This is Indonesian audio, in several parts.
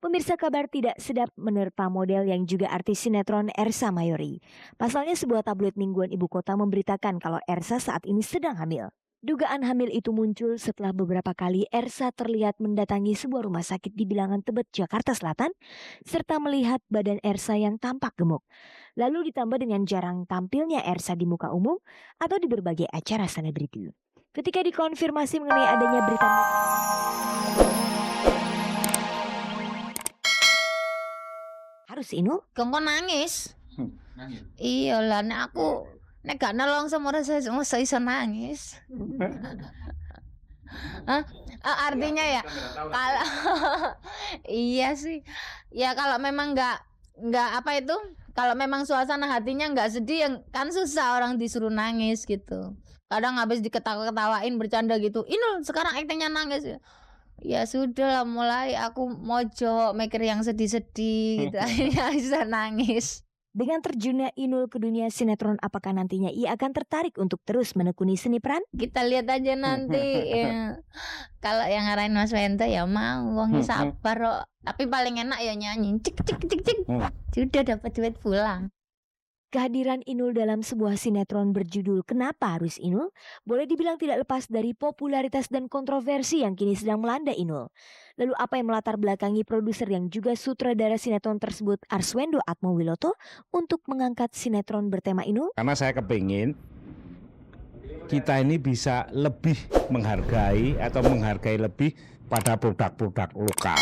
Pemirsa, kabar tidak sedap menerpa model yang juga artis sinetron Ersa Mayori. Pasalnya sebuah tabloid mingguan ibu kota memberitakan kalau Ersa saat ini sedang hamil. Dugaan hamil itu muncul setelah beberapa kali Ersa terlihat mendatangi sebuah rumah sakit di Bilangan Tebet, Jakarta Selatan, serta melihat badan Ersa yang tampak gemuk. Lalu ditambah dengan jarang tampilnya Ersa di muka umum atau di berbagai acara selebriti. Ketika dikonfirmasi mengenai adanya berita harus Inul, Kok nangis? Nangis. Iya lah, nek aku nek gak nolong sama saya iso nangis. Hah? Artinya ya kalau iya sih. Ya kalau memang nggak apa itu, kalau memang suasana hatinya nggak sedih yang kan susah orang disuruh nangis gitu. Kadang habis diketawa-ketawain bercanda gitu. Inul sekarang aktingnya nangis. Ya sudah lah, mulai aku mojo mikir yang sedih-sedih gitu. Akhirnya bisa nangis. dengan terjunnya Inul ke dunia sinetron, apakah nantinya ia akan tertarik untuk terus menekuni seni peran? Kita lihat aja nanti ya. Kalau yang ngarahin Mas Wento ya mau, wongnya sabar kok. Tapi paling enak ya nyanyi cik cik cik cik. Sudah dapat duit pulang. Kehadiran Inul dalam sebuah sinetron berjudul Kenapa Harus Inul boleh dibilang tidak lepas dari popularitas dan kontroversi yang kini sedang melanda Inul. Lalu apa yang melatar belakangi produser yang juga sutradara sinetron tersebut, Arswendo Atmowiloto, untuk mengangkat sinetron bertema Inul? Karena saya kepingin kita ini bisa lebih menghargai atau menghargai lebih pada produk-produk lokal.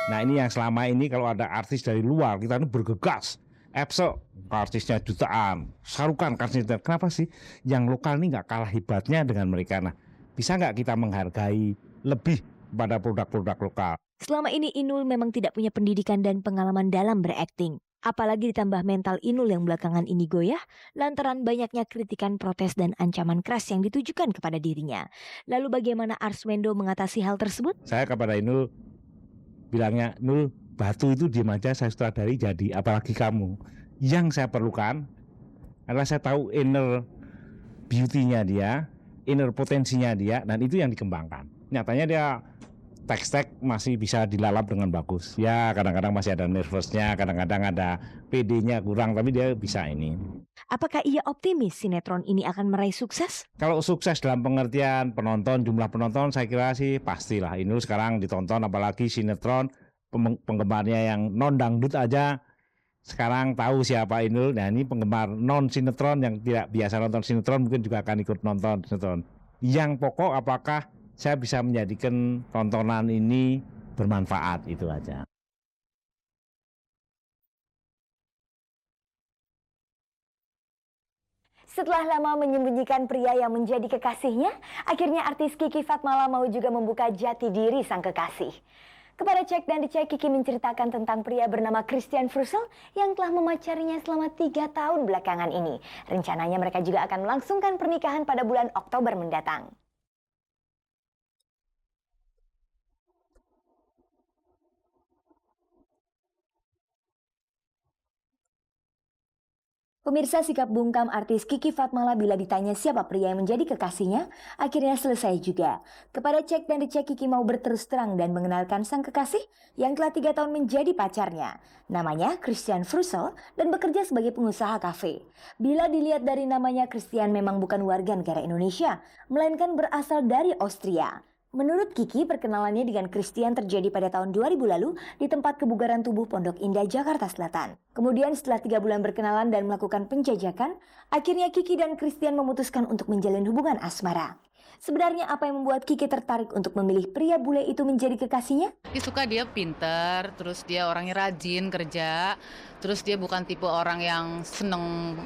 Nah ini yang selama ini kalau ada artis dari luar kita ini bergegas. Epso artisnya jutaan, Sarukan artisnya, kenapa sih yang lokal ini nggak kalah hebatnya dengan mereka? Nah, bisa nggak kita menghargai lebih pada produk-produk lokal? Selama ini Inul memang tidak punya pendidikan dan pengalaman dalam berakting. Apalagi ditambah mental Inul yang belakangan ini goyah lantaran banyaknya kritikan, protes, dan ancaman keras yang ditujukan kepada dirinya. Lalu bagaimana Arswendo mengatasi hal tersebut? Saya kepada Inul bilangnya, Nul, batu itu diem aja, saya sutradari jadi, apalagi kamu. Yang saya perlukan adalah saya tahu inner beauty-nya dia, inner potensinya dia, dan itu yang dikembangkan. Nyatanya dia teks masih bisa dilalap dengan bagus. Ya kadang-kadang masih ada nervousnya, kadang-kadang ada PD-nya kurang, tapi dia bisa ini. Apakah ia optimis sinetron ini akan meraih sukses? Kalau sukses dalam pengertian penonton, jumlah penonton, saya kira sih pastilah. Inul sekarang ditonton, apalagi sinetron penggemarnya yang non dangdut aja sekarang tahu siapa Inul. Nah ini penggemar non sinetron yang tidak biasa nonton sinetron mungkin juga akan ikut nonton sinetron. Yang pokok apakah saya bisa menjadikan tontonan ini bermanfaat, itu aja. Setelah lama menyembunyikan pria yang menjadi kekasihnya, akhirnya artis Kiki Fatmala mau juga membuka jati diri sang kekasih. Kepada Cek dan Dicek, Kiki menceritakan tentang pria bernama Christian Frusel yang telah memacarinya selama 3 tahun belakangan ini. Rencananya mereka juga akan melangsungkan pernikahan pada bulan Oktober mendatang. Pemirsa, sikap bungkam artis Kiki Fatmala bila ditanya siapa pria yang menjadi kekasihnya, akhirnya selesai juga. Kepada Cek dan Dicek, Kiki mau berterus terang dan mengenalkan sang kekasih yang telah 3 tahun menjadi pacarnya. Namanya Christian Frusel dan bekerja sebagai pengusaha kafe. Bila dilihat dari namanya, Christian memang bukan warga negara Indonesia, melainkan berasal dari Austria. Menurut Kiki, perkenalannya dengan Christian terjadi pada tahun 2000 lalu di tempat kebugaran tubuh Pondok Indah, Jakarta Selatan. Kemudian setelah 3 bulan berkenalan dan melakukan penjajakan, akhirnya Kiki dan Christian memutuskan untuk menjalin hubungan asmara. Sebenarnya apa yang membuat Kiki tertarik untuk memilih pria bule itu menjadi kekasihnya? Dia suka, dia pinter, terus dia orangnya rajin kerja, terus dia bukan tipe orang yang seneng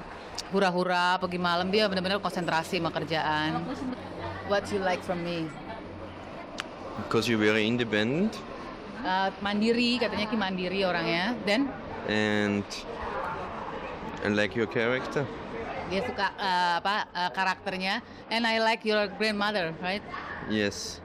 hura-hura pergi malam, dia benar-benar konsentrasi sama kerjaan. What you like from me? Because you're very independent. Mandiri, katanya Ki mandiri orangnya. Dan And I like your character. dia suka karakternya. And I like your grandmother, right? Yes.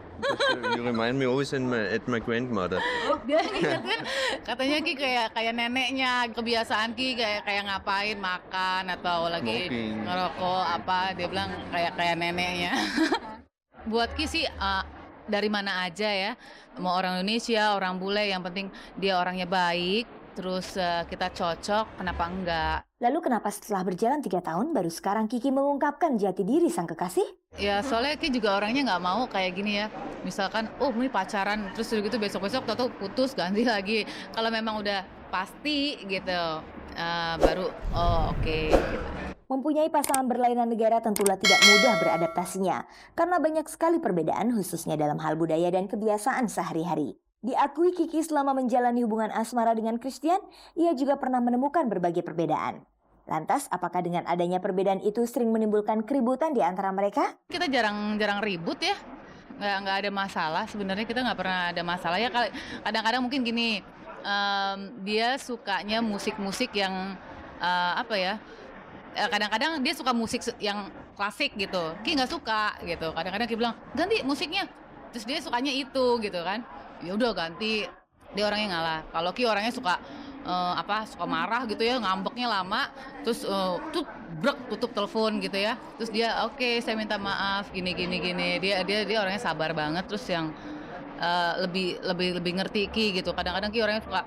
You remind me always at my grandmother. Dia ngingetin, katanya Ki kayak neneknya, kebiasaan Ki kayak ngapain, makan atau lagi Smoking. ngerokok apa, dia bilang kayak neneknya. Buat Ki sih dari mana aja ya, mau orang Indonesia, orang bule, yang penting dia orangnya baik, terus kita cocok, kenapa enggak? Lalu kenapa setelah berjalan 3 tahun baru sekarang Kiki mengungkapkan jati diri sang kekasih? Ya soalnya Ki juga orangnya nggak mau kayak gini ya, misalkan oh ini pacaran terus udah gitu besok-besok tau putus ganti lagi. Kalau memang udah pasti gitu, baru oh oke. Mempunyai pasangan berlainan negara tentulah tidak mudah beradaptasinya, karena banyak sekali perbedaan khususnya dalam hal budaya dan kebiasaan sehari-hari. Diakui Kiki selama menjalani hubungan asmara dengan Christian, ia juga pernah menemukan berbagai perbedaan. Lantas, apakah dengan adanya perbedaan itu sering menimbulkan keributan di antara mereka? Kita jarang ribut ya, nggak ada masalah. Sebenarnya kita nggak pernah ada masalah ya. Kadang-kadang mungkin gini, dia sukanya musik-musik yang apa ya? Kadang-kadang dia suka musik yang klasik gitu. Ki nggak suka gitu. Kadang-kadang Ki bilang ganti musiknya. Terus dia sukanya itu gitu kan. Ya udah ganti. Dia orangnya ngalah. Kalau Ki orangnya suka suka marah gitu ya, ngambeknya lama, terus tutup telepon gitu ya. Terus dia oke, saya minta maaf gini. Dia orangnya sabar banget, terus yang lebih ngerti Ki gitu. Kadang-kadang Ki orangnya suka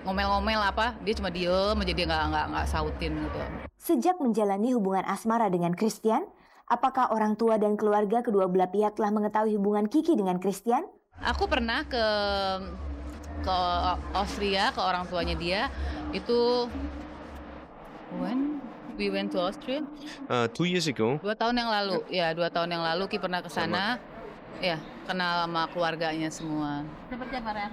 ngomel-ngomel dia cuma diem aja, dia nggak sautin gitu. Sejak menjalani hubungan asmara dengan Christian, apakah orang tua dan keluarga kedua belah pihak telah mengetahui hubungan Kiki dengan Christian? Aku pernah ke Austria, ke orang tuanya dia. Itu when we went to Austria 2 years ago. 2 tahun yang lalu. Ya, 2 tahun yang lalu Ki pernah ke sana. Ya, kenal sama keluarganya semua. Seperti apa, Ren?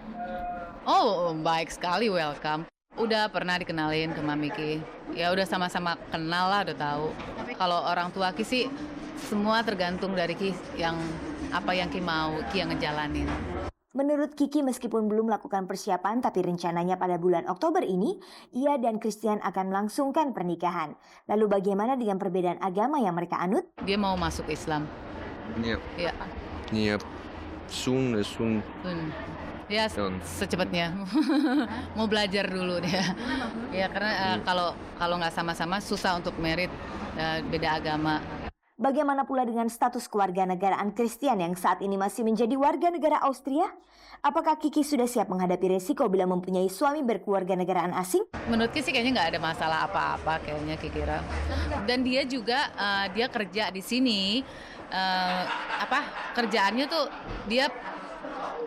Oh, baik sekali, welcome. Udah pernah dikenalin ke Mami Ki. Ya udah sama-sama kenal lah, udah tahu. Kalau orang tua Ki sih semua tergantung dari Ki, yang apa yang Ki mau, Ki yang ngejalanin. Menurut Kiki, meskipun belum melakukan persiapan, tapi rencananya pada bulan Oktober ini, ia dan Christian akan melangsungkan pernikahan. Lalu bagaimana dengan perbedaan agama yang mereka anut? Dia mau masuk Islam. Yeah. Ya, Yeah. Soon. ya Soon. secepatnya. Mau belajar dulu dia. Ya karena kalau nggak sama-sama susah untuk merit, beda agama. Bagaimana pula dengan status kewarganegaraan Christian yang saat ini masih menjadi warga negara Austria? Apakah Kiki sudah siap menghadapi resiko bila mempunyai suami berkewarganegaraan asing? Menurut Ki sih kayaknya nggak ada masalah apa-apa kayaknya Ki kira. Dan dia juga dia kerja di sini, kerjaannya tuh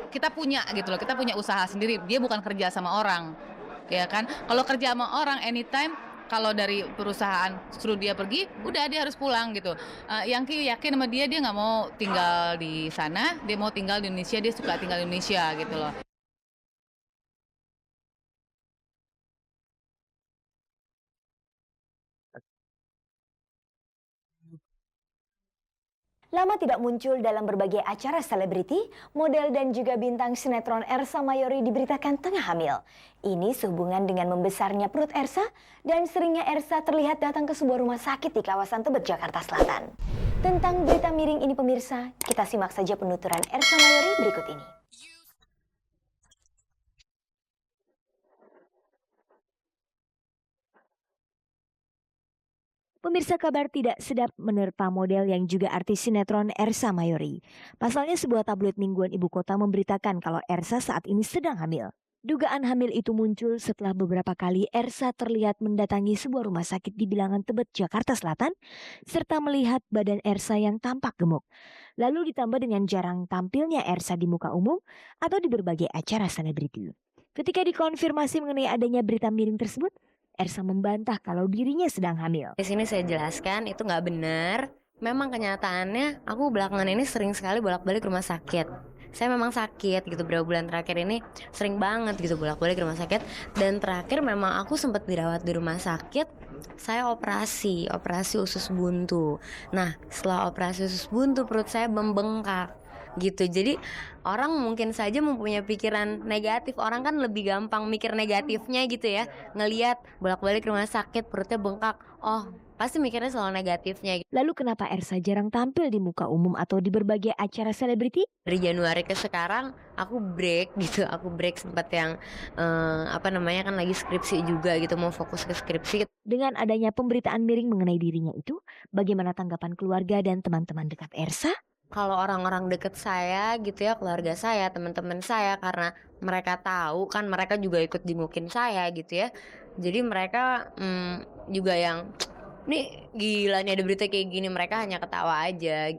kita punya gitu loh, kita punya usaha sendiri. Dia bukan kerja sama orang, ya kan? Kalau kerja sama orang anytime, kalau dari perusahaan suruh dia pergi, udah dia harus pulang gitu. Yang Ki yakin sama dia nggak mau tinggal di sana, dia mau tinggal di Indonesia, dia suka tinggal di Indonesia gitu loh. Lama tidak muncul dalam berbagai acara selebriti, model dan juga bintang sinetron Ersa Mayori diberitakan tengah hamil. Ini sehubungan dengan membesarnya perut Ersa dan seringnya Ersa terlihat datang ke sebuah rumah sakit di kawasan Tebet, Jakarta Selatan. Tentang berita miring ini pemirsa, kita simak saja penuturan Ersa Mayori berikut ini. Pemirsa, kabar tidak sedap menerpa model yang juga artis sinetron Ersa Mayori. Pasalnya sebuah tabloid mingguan ibu kota memberitakan kalau Ersa saat ini sedang hamil. Dugaan hamil itu muncul setelah beberapa kali Ersa terlihat mendatangi sebuah rumah sakit di bilangan Tebet, Jakarta Selatan, serta melihat badan Ersa yang tampak gemuk. Lalu ditambah dengan jarang tampilnya Ersa di muka umum atau di berbagai acara selebriti. Ketika dikonfirmasi mengenai adanya berita miring tersebut, Ersa membantah kalau dirinya sedang hamil. Di sini saya jelaskan itu nggak benar. Memang kenyataannya aku belakangan ini sering sekali bolak-balik rumah sakit. Saya memang sakit gitu, beberapa bulan terakhir ini sering banget gitu bolak-balik rumah sakit. Dan terakhir memang aku sempat dirawat di rumah sakit. Saya operasi usus buntu. Nah, setelah operasi usus buntu perut saya membengkak gitu. Jadi orang mungkin saja mempunyai pikiran negatif. Orang kan lebih gampang mikir negatifnya gitu ya. Ngelihat bolak-balik rumah sakit perutnya bengkak, oh pasti mikirnya selalu negatifnya. Lalu kenapa Ersa jarang tampil di muka umum atau di berbagai acara selebriti? Dari Januari ke sekarang aku break gitu. Aku break sempat yang kan lagi skripsi juga gitu, mau fokus ke skripsi. Dengan adanya pemberitaan miring mengenai dirinya itu, bagaimana tanggapan keluarga dan teman-teman dekat Ersa? kalau orang-orang deket saya gitu ya, keluarga saya, teman-teman saya, karena mereka tahu kan mereka juga ikut jengukin saya gitu ya. Jadi mereka juga yang nih gila nih ada berita kayak gini, mereka hanya ketawa aja.